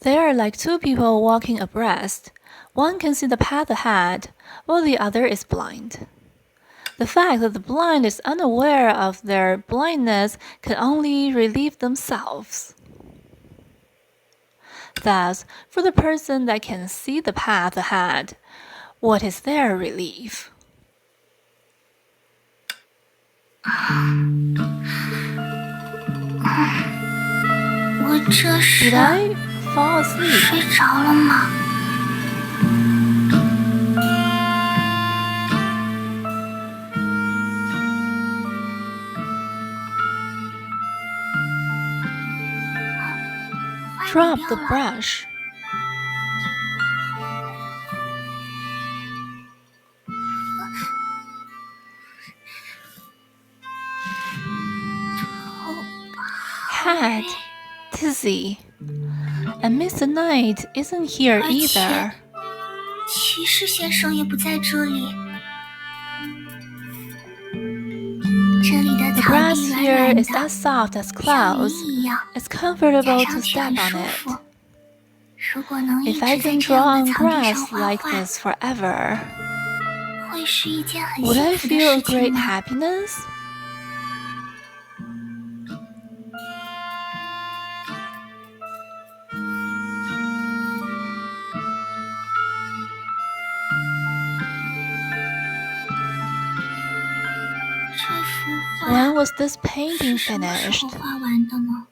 They are like two people walking abreast. One can see the path ahead, while the other is blind. The fact that the blind is unaware of their blindness can only relieve themselves. Thus, for the person that can see the path ahead, what is their relief? Did I fall asleep? 睡着了吗？ Drop the brush. Head, dizzy. And Mr. Knight isn't here either. 骑士先生也不在这里。这里的 The 草 grass 地软 here 软 is 的， as soft as 像 clouds. 泥一样， It's comfortable 踩 to 上去 step 很 on 舒 it. 服。如果能一 If 直 I 在 can 这样 draw 的 on 草地上 grass 画 like 画， this forever, 会是一件很 would 幸 I 福的 feel a 事情 great 吗？ happiness? When was this painting 是什么时 finished? 候画完的呢？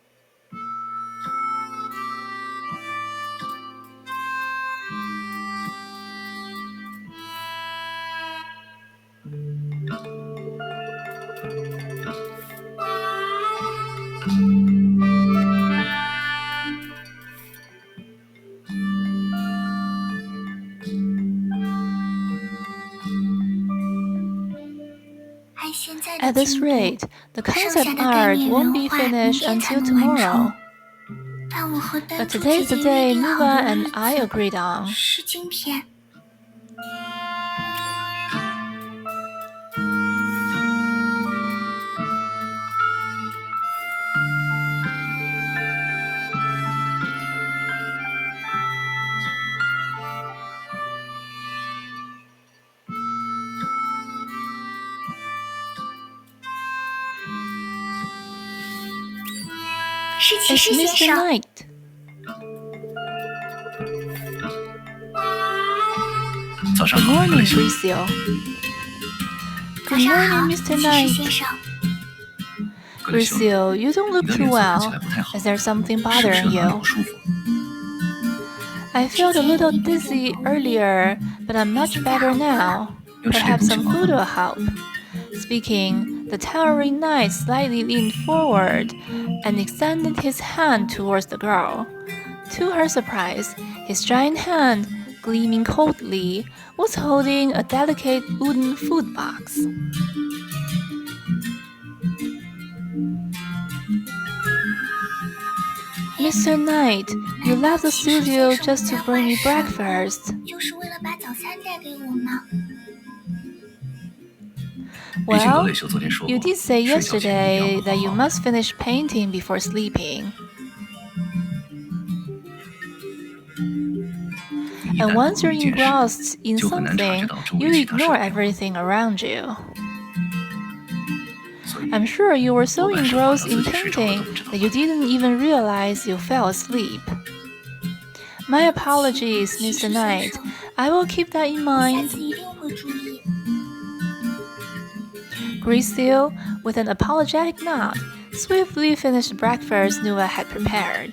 At this rate, the concept art won't be finished until tomorrow. But today's the day Nuva and I agreed on. 是今天。是骑 It's 士先 Mr. 生。 Knight. Good morning, Gricio. Good 早上好， morning, 骑 Mr. 士 Knight. 先生。 Gricio, you don't look too well. Is there something bothering you? I felt a little dizzy earlier, but I'm much better now. Perhaps some food will help. Speaking, the towering knight slightly leaned forward and extended his hand towards the girl. To her surprise, his giant hand, gleaming coldly, was holding a delicate wooden food box. Mr. Knight, you left the studio just to bring me breakfast. 就是为了把早餐带给我吗？ Well, you did say yesterday that you must finish painting before sleeping. And once you're engrossed in something, you ignore everything around you. I'm sure you were so engrossed in painting that you didn't even realize you fell asleep. My apologies, Mr. Knight. I will keep that in 下 mind. 次一定会注意。 Gricio, with an apologetic nod, swiftly finished the breakfast Nuva had prepared.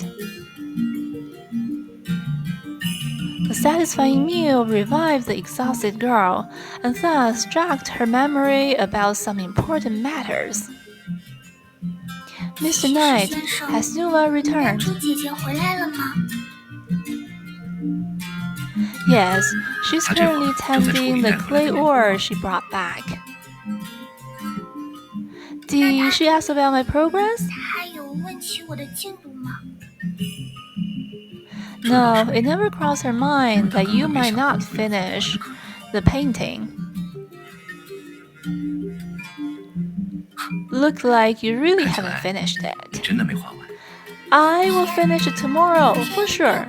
The satisfying meal revived the exhausted girl, and thus jogged her memory about some important matters. Mr. Knight, has Nuva returned? 猪姐姐回来了吗？ Yes, she's currently tending the clay ore she brought back. Did she ask about my progress? 她有问起我的进度吗？ No, it never crossed her mind that you might not finish the painting. Look like you really haven't finished it. I will finish it tomorrow, for sure.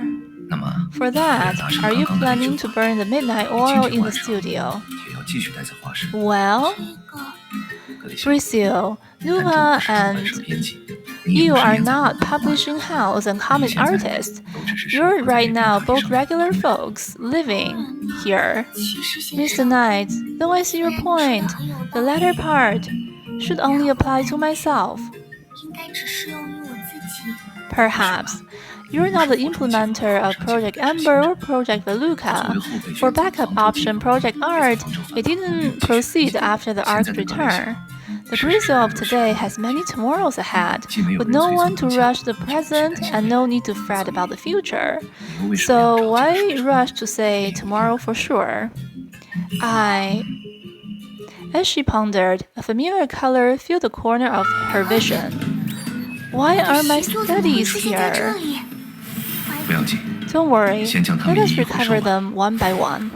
For that, are you planning to burn the midnight oil in the studio? Well, Bricio, Nuva, and you are not publishing house and comic artists. You're right now both regular folks living here. Mr. Knight, though I see your point, the latter part should only apply to myself. Perhaps. You're not the implementer of Project Amber or Project Veluca. For backup option Project Art, it didn't proceed after the arc's return. The Grizzle of today has many tomorrows ahead, with no one to rush the present and no need to fret about the future. So why rush to say tomorrow for sure? As she pondered, a familiar color filled the corner of her vision. Why are my studies here? Don't worry, let us recover them one by one.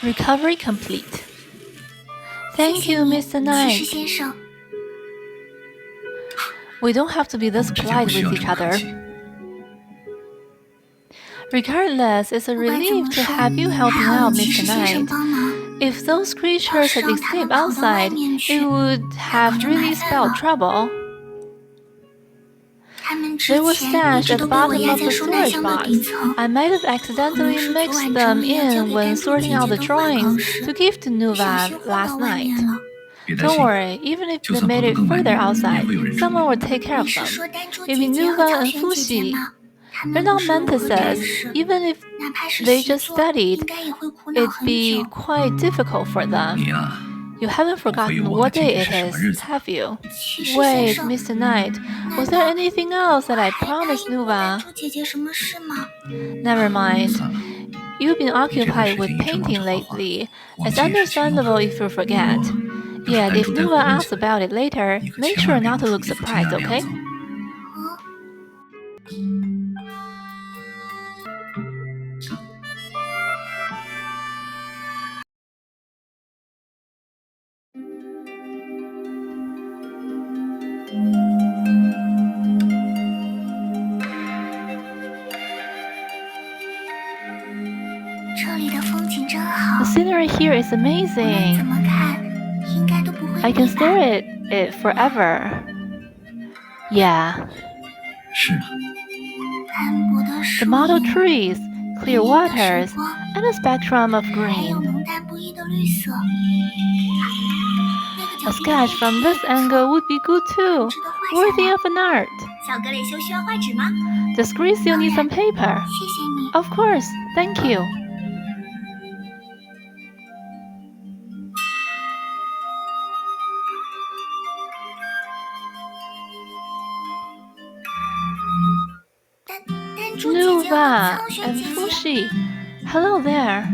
Recovery complete. Thank you, Mr. Knight. We don't have to be this polite with each other. Regardless, it's a relief to have you helping out, Mr. Knight. If those creatures had escaped outside, it would have really spelled trouble. They were stashed at the bottom of the storage box. I might have accidentally mixed them in when sorting out the drawings to give to Nuva last night. Don't worry, even if they made it further outside, someone will take care of them. Maybe Nuva and Fuxi. They're not mantises. Even if they just studied, it'd be quite difficult for them. You haven't forgotten what day it is, have you? Wait, Mr. Knight, was there anything else that I promised Nuva? Never mind. You've been occupied with painting lately. It's understandable if you forget. Yet, if Nuva asks about it later, make sure not to look surprised, okay? The scenery here is amazing. I can stare at it forever. Yeah. The model trees, clear waters, and a spectrum of green. A sketch from this angle would be good too, worthy of an art. Does Grizzle need some paper? Of course, thank you. Nuva and Fuxi, hello there.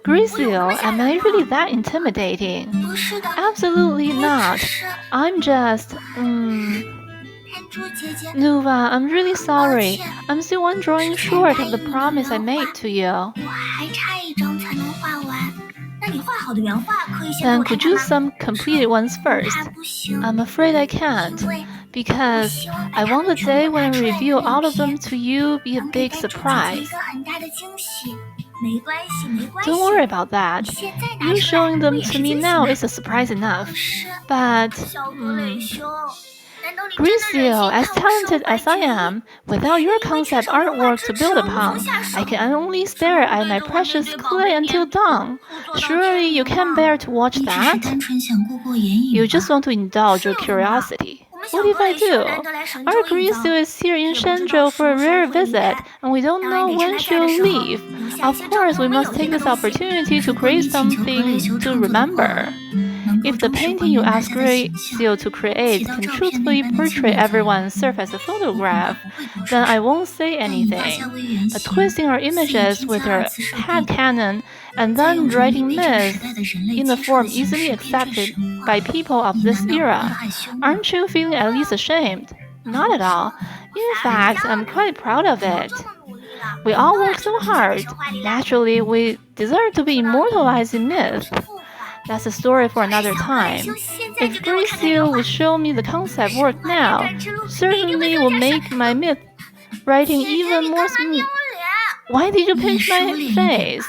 Grizzle, am I really that intimidating? Absolutely not. I'm just, Nuva, I'm really sorry. I'm still one drawing short of the promise I made to you. Then could you some completed ones first? I'm afraid I can't, because I want the day when I reveal all of them to you be a big surprise. Don't worry about that. You showing them to me now is a surprise enough. But, Grizzle, as talented as I am, without your concept artwork to build upon, I can only stare at my precious clay until dawn. Surely you can't bear to watch that? You just want to indulge your curiosity. What if I do? Our Grizzle is here in Shenzhou for a rare visit, and we don't know when she'll leave. Of course, we must take this opportunity to create something to remember. If the painting you ask Gracio to create can truthfully portray everyone's surf as a photograph, then I won't say anything. But twisting our images with her headcanon and then writing myths in a form easily accepted by people of this era, aren't you feeling at least ashamed? Not at all. In fact, I'm quite proud of it. We all work so hard. Naturally, we deserve to be immortalized in myth. That's a story for another time. If Gracio would show me the concept work now, certainly will make my myth writing even more smooth. Why did you pinch my face?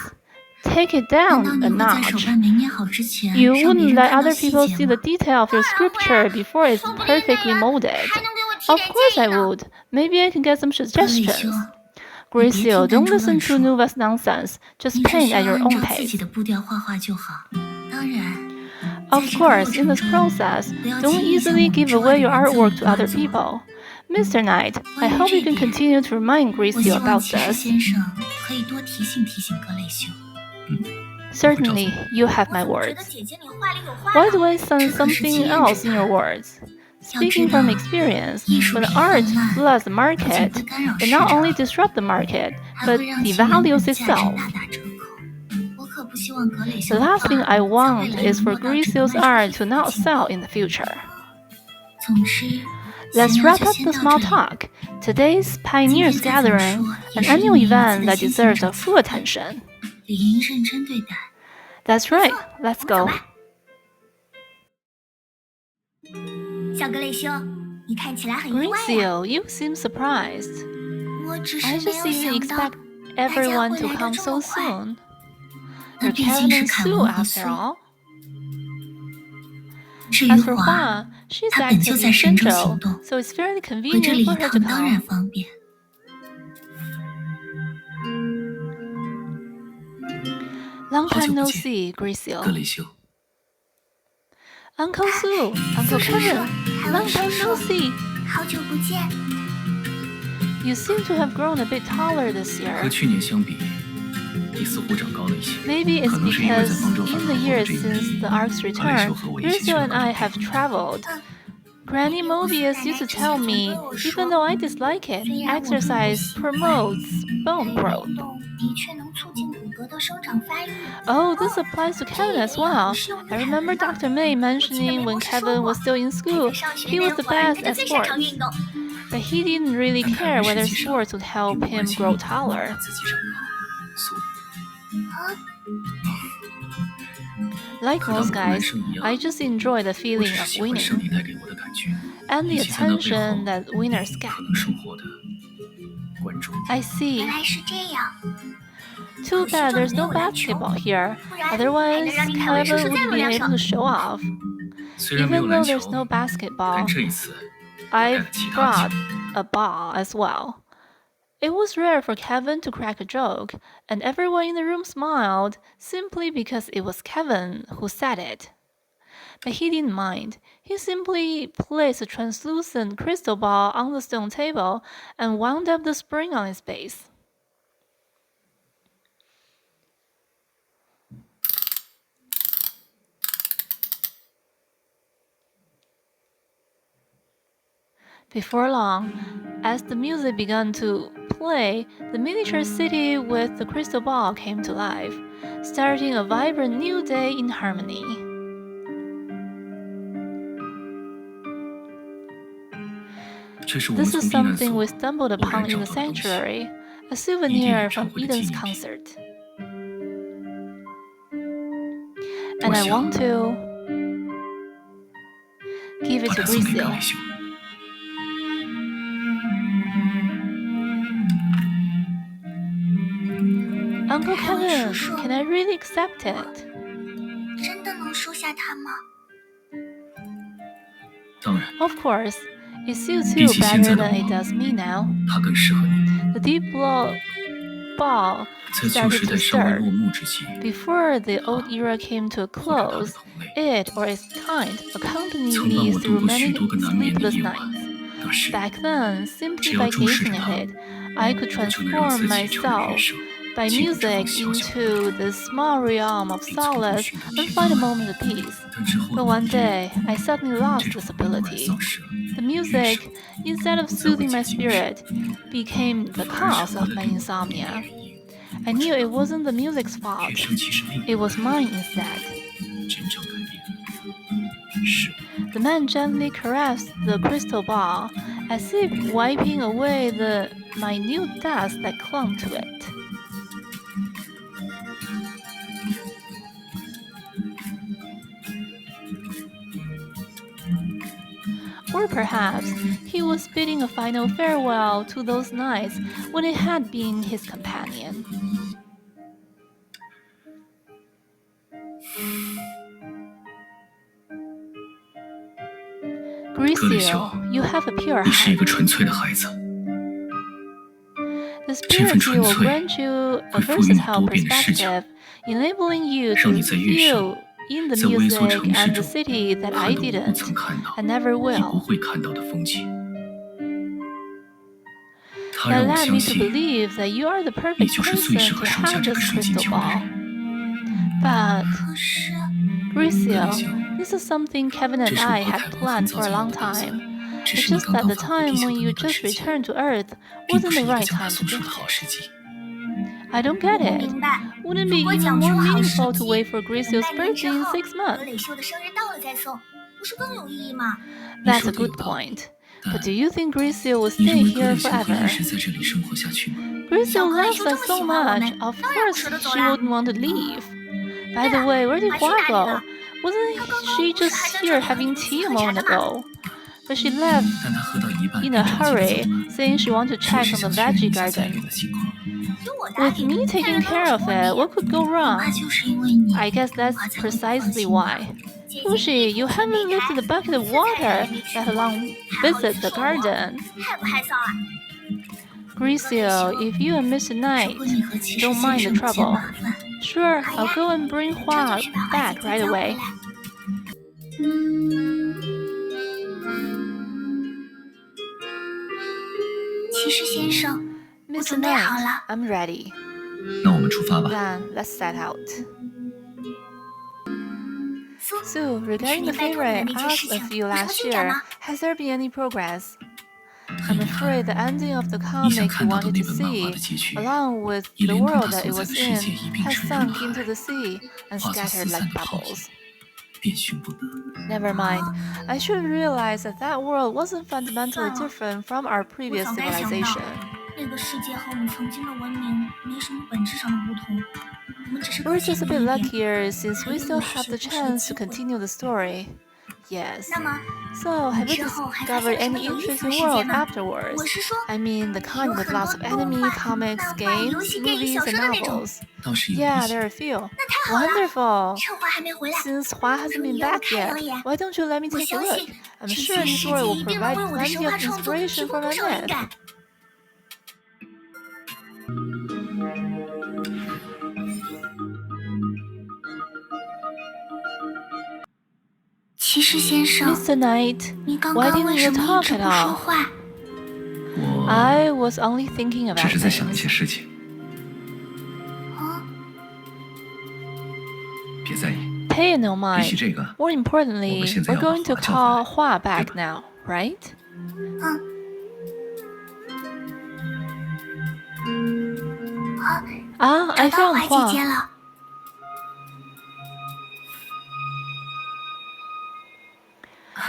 Take it down a notch. You wouldn't let other people see the detail of your scripture before it's perfectly molded. Of course I would. Maybe I can get some suggestions. Gracio, don't listen to Nuva's nonsense. Just paint at your own pace. Of course, in this process, don't easily give away your artwork to other people. Mr. Knight, I hope you can continue to remind Gracio about this. Certainly, you have my words. Why do I sense something else in your words? Speaking from experience, when art floods the market, it not only disrupts the market, but devalues itself. The last thing I want is for Gracio's art to not sell in the future. Let's wrap up the small talk. Today's Pioneers Gathering, an annual event that deserves our full attention. That's right, let's go. Gracio, you seem surprised. I just didn't expect everyone to come so soon. You're Kevin and Sue after all. As for Hua, she's active in Shenzhou, so it's fairly convenient for her to come. Long time no see, Gracio. Uncle Sue, Uncle Kevin, long time no see. You seem to have grown a bit taller this year. Maybe it's because in the years since the Ark's return, Gracio and I have traveled. Granny Mobius used to tell me, even though I dislike it, exercise promotes bone growth. Oh, this applies to Kevin as well. I remember Dr. May mentioning when Kevin was still in school, he was the best at sports. But he didn't really care whether sports would help him grow taller. Like most guys, I just enjoy the feeling of winning and the attention that winners get. I see. Too bad there's no basketball here, otherwise Kevin would be able to show off. Even though there's no basketball, I've brought a ball as well. It was rare for Kevin to crack a joke, and everyone in the room smiled simply because it was Kevin who said it. But he didn't mind. He simply placed a translucent crystal ball on the stone table and wound up the spring on its base. Before long, as the music began to play, the miniature city with the crystal ball came to life, starting a vibrant new day in harmony. This is something we stumbled upon in the sanctuary, a souvenir from Eden's concert. And I want to give it to Gracio. Uncle Kevin, can I really accept it? Of course, it suits you better than it does me now. The deep blue ball started to stir. Before the old era came to a close, it or its kind accompanied me through many sleepless nights. Back then, simply by gazing at it, I could transform myself by music into this small realm of solace and find a moment of peace. But one day, I suddenly lost this ability. The music, instead of soothing my spirit, became the cause of my insomnia. I knew it wasn't the music's fault. It was mine instead. The man gently caressed the crystal ball, as if wiping away the minute dust that clung to it. Or perhaps he was bidding a final farewell to those nights when it had been his companion. Gricio, you have a pure heart. The spiritual will grant you a versatile perspective, enabling you to view in the music and the city that I didn't, and never will. That led me to believe that you are the perfect person to have this crystal ball. But, Gricio, this is something Kevin and I had planned for a long time. It's just that the time when you just returned to Earth wasn't the right time to gift it. I don't get it. Wouldn't it be even more meaningful to wait for Gracio's birthday in 6 months? That's a good point. But do you think Gricio will stay here forever? Gricio loves us so much, of course she wouldn't want to leave. By the way, where did Hua go? Wasn't she just here having tea a moment ago? But she left in a hurry, saying she wanted to check on the veggie garden. With me taking care of it, what could go wrong? I guess that's precisely why. Fushi, you haven't lifted a bucket of water, let alone visit the garden. Gricio, if you and Mr. Knight don't mind the trouble, sure, I'll go and bring Hua back right away. Mr. Knight, I'm ready. Then let's set out. So, regarding the favor I asked of you last year, has there been any progress? I'm afraid the ending of the comic you wanted to see, along with the world that it was in, has sunk into the sea and scattered like bubbles. Never mind. I should realize that that world wasn't fundamentally different from our previous civilization. We're just a bit luckier since we still have the chance to continue the story. Yes. So, have you discovered any interesting world afterwards? I mean, the kind with lots of anime, comics, games, movies, and novels. Yeah, there are a few. Wonderful! Since Hua hasn't been back yet, why don't you let me take a look? I'm sure this world will provide plenty of inspiration for my myth. Mr. Knight, why didn't you talk at all? I was only thinking about things. Pay no mind. More importantly, we're going to call Hua back now, right? I found Hua.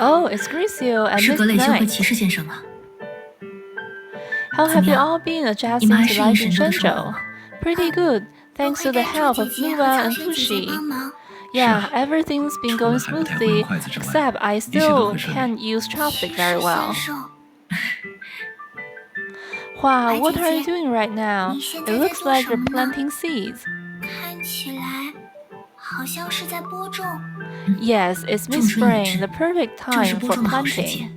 Oh, it's Gricio and Mr. Knight. How have you all been adjusting to life in Shenzhou? Pretty good, thanks to the help of Nuwa and Fushi. Yeah, everything's been going smoothly, except I still can't use chopstick very well. Wow, what are you doing right now? It looks like you're planting seeds. Yes, it's mid-spring, the perfect time for planting.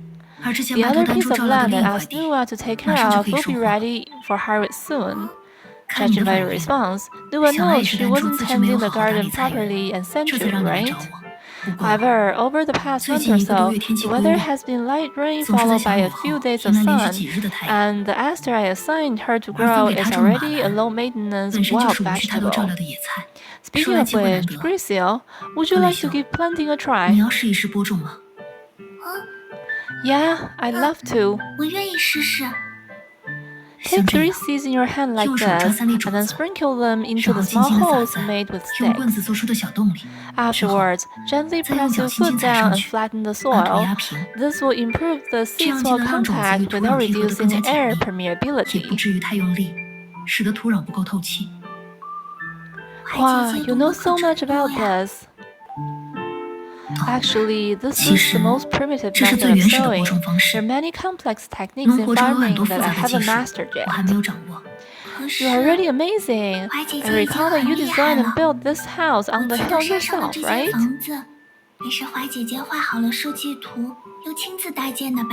The other piece of land I asked Nuwa to take care of will be ready for harvest soon. Judging by your response, Nuwa knows she wasn't tending the garden properly and sent you, right? However, over the past month or so, the weather has been light rain followed by a few days of sun, and the aster I assigned her to grow is already a low-maintenance wild vegetable. Speaking of which, Grisil, would you like to give planting a try? 你要试一试播种吗？ Yeah, I'd love to. 我愿意试试。 Take 3 seeds in your hand like this, and then sprinkle them into the small holes made with 用棍子 sticks. 做出的小洞里， Afterwards, gently press your foot down and flatten the 把土 soil. 压平， This will improve the 这样 seed 既 soil 能让种子 contact 与土 without 壤贴合得更 reducing 加紧 air 密，也不 permeability. 至于太用力，使得土壤不够透气。 Wow, you know so much about this. Actually, this is the most primitive 这是 method 最 of 原始的播 sowing. 种方 There 式。 are many complex techniques 农 in 活中有很 farming 多复 that I 杂的技 haven't 术， mastered 我还 yet. 没有掌握。可是 You're already amazing. 怀姐 I 姐已经 recall that 很 you 厉害 designed 了 and。built this house 我 on the 去 hill 到山上的 yourself, 这间 right? 房子，也是怀姐姐画好了设计图，又亲自搭建的吧？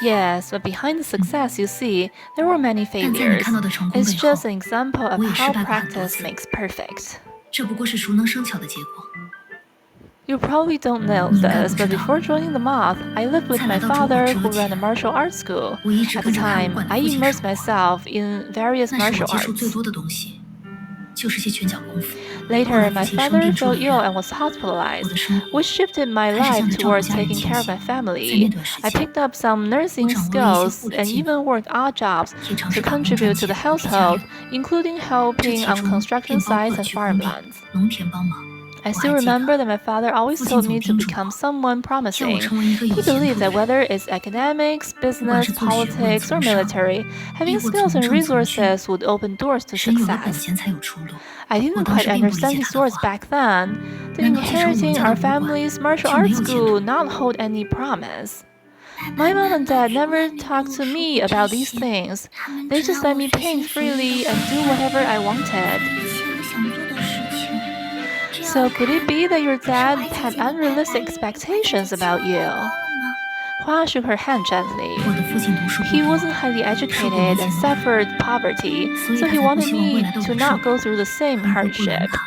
Yes, but behind the success you see, there were many 但在你 failures. 看到的成功 It's 背后， just an example of 我也失 how 败过很多 practice 次。 makes perfect. 这不过是熟能生巧的结果。 You probably don't know this, but before joining the moth, I lived with my father who ran a martial arts school. At the time, I immersed myself in various 那时 martial 我接触最 arts. 多的东西，就是些拳脚功夫。 Later, my 父亲生 father 病住 fell 了 ill 院， and was 我 hospitalized, 的生活 which shifted my 开始 life 向着照顾 towards 家里的 taking 倾 care of 斜。 my 在 family. 那段时 I 间， picked up some nursing 我掌握了一些 skills 护理 and 技 even 能， worked odd jobs 也尝 to 试打工 contribute 赚 to the 钱给家 household, 人。 including 这 helping 其 on 中 construction 便包 sites 括 and 去工地、 farmlands. 农田帮忙。 I 我 still 还记 remember 得， that my father always 父亲 told 总 me to 叮嘱 become 我， someone 要我 promising. 成为一个有 He 前 believed 途 that 的人。 whether it's academics, 不管 business, 是做学问 politics, 怎 or 么上， military, 亦 having 或 skills 从 and 政怎么去， resources would open doors to 人有了本 success. 钱才有出路。 I 我 didn't 当 quite 时并不理解 understand his 他的 words 话， back then. Did 难道是说我们 inheriting 家 our 的武馆 family's martial 就没 arts 有前 school 途？ not hold any promise? 爸 My 爸 mom 妈 and 妈 dad 从来 never 没跟 talked 我 to 说 me 过这 about these 些， things. 他们 They 只 just 让 let 我 me 随 paint 心所欲 freely 地 and 做 do whatever I 做 wanted. 一切我想做的事情。这 So 样 could it 看， be that your 是 dad 怀姐 had 姐的爸爸 unrealistic 怀姐 expectations 姐 about 千 you? 万高了吗？ Hua shook her hand gently. 我的父亲读书不 He 多， wasn't highly 受过没 educated 钱 and 的 suffered poverty, 所以 so 他 he 才不 wanted 希望未 me 来的 to 我 not 受 go 苦， through the same 奔波不能 hardship. 跑，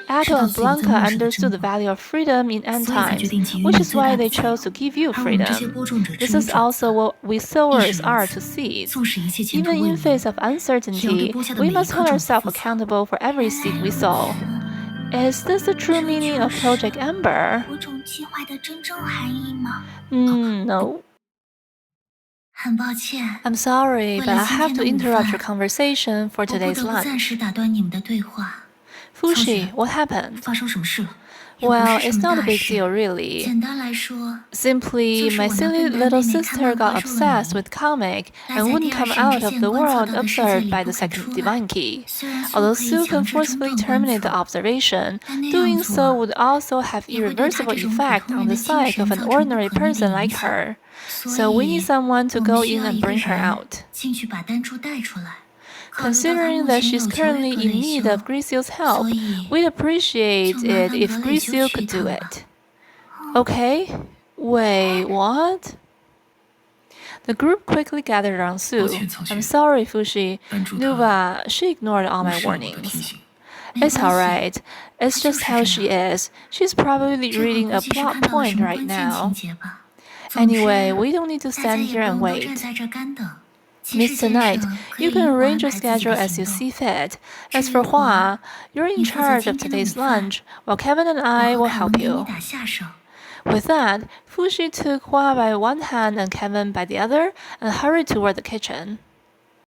Ato 知道 and 自由在 Blanca 陌生的生 understood the 活， value of freedom in end 所以才决 times, 定给予 which 你 is 最大 why 的 they 自由。 chose to give you 而我们这些 freedom. 播种者 This 之于 is 种 also 子， what we 亦 sowers 是如 are 此。 to seeds. 纵使一切前途 Even 未 in 明， face of 也要对 uncertainty, 播下的 we 每一 must 颗 hold 种子 ourselves 负责。 accountable for every 原 seed 来 we 如此， sow. Is this the true 这 meaning 就 of 是 Project Ember? 播种计划的真正含义吗？ No. 很抱歉， I'm sorry, 为 but 了 I 今 have 天 to 的午 interrupt your 饭， conversation for 我不 today's 得不暂 lunch. 时打断你们的对话。 Fushi, what happened? 发生什么事了？ 也不 Well, 是什 it's 么 not a 大 big 事。 deal, really. 简单来说， Simply, 就是 my 我那 silly 笨蛋 little 妹妹看 sister 漫画 got 入了 obsessed 迷， with comic 赖 and 在 wouldn't 第二 come 圣 out 之 of 线 the 观测 world 到的世界 observed 里 by 不 the 肯 second 出来。 divine key. 虽然 Although 可以 Sue 强 can 制中 forcefully 断观 terminate the 测， observation, 但那 doing 样 so 做 would also have 也会对她 irreversible 这种普 effect 通 on 人 the 的精 psyche 神 of 造 an 成不 ordinary 可逆 person 的影 like 响。 her. 所 So we need 以， someone to 我 go 们需 in 要 and 一个 bring her 人 out. 进去把丹珠带出来。考虑到她 Considering 目 that 前 she's 有求 currently 于格 in 雷 need 修， of Grisel's help, 所以 we'd appreciate 就麻 it 烦 if 格雷修 Grisel 去一 could do 趟吧。 it. Okay? Wait, what? The group quickly gathered around Sue. 抱歉，曹雪。 I'm sorry, Fushi. 帮助她 Nuva, she ignored all 无 my 视我的提 warnings. 醒。 It's 没关系， alright. It's 她就 just 是 how 这 she 样。 is. She's probably 这会 reading 估 a 计是 plot 看到了 point 什么 right 关键情 now. 节吧。总之， Anyway, we don't need to 大家 stand 也 here 不 and 用都站 wait. 在这干等。其 Miss 实建 Tonight, 设可以 you 灵 can 活 arrange 安 your 排自己 schedule 的 as you 行 see 动。 fit. 至 As 于 for 华， Hua, you're in 你负责 charge 今 of 天的午 today's 饭， lunch, while Kevin and 我 I 和 will 凯文 help 给你 you. 打下手。 With that, Fushi took Hua by one hand and Kevin by the other and hurried toward the kitchen.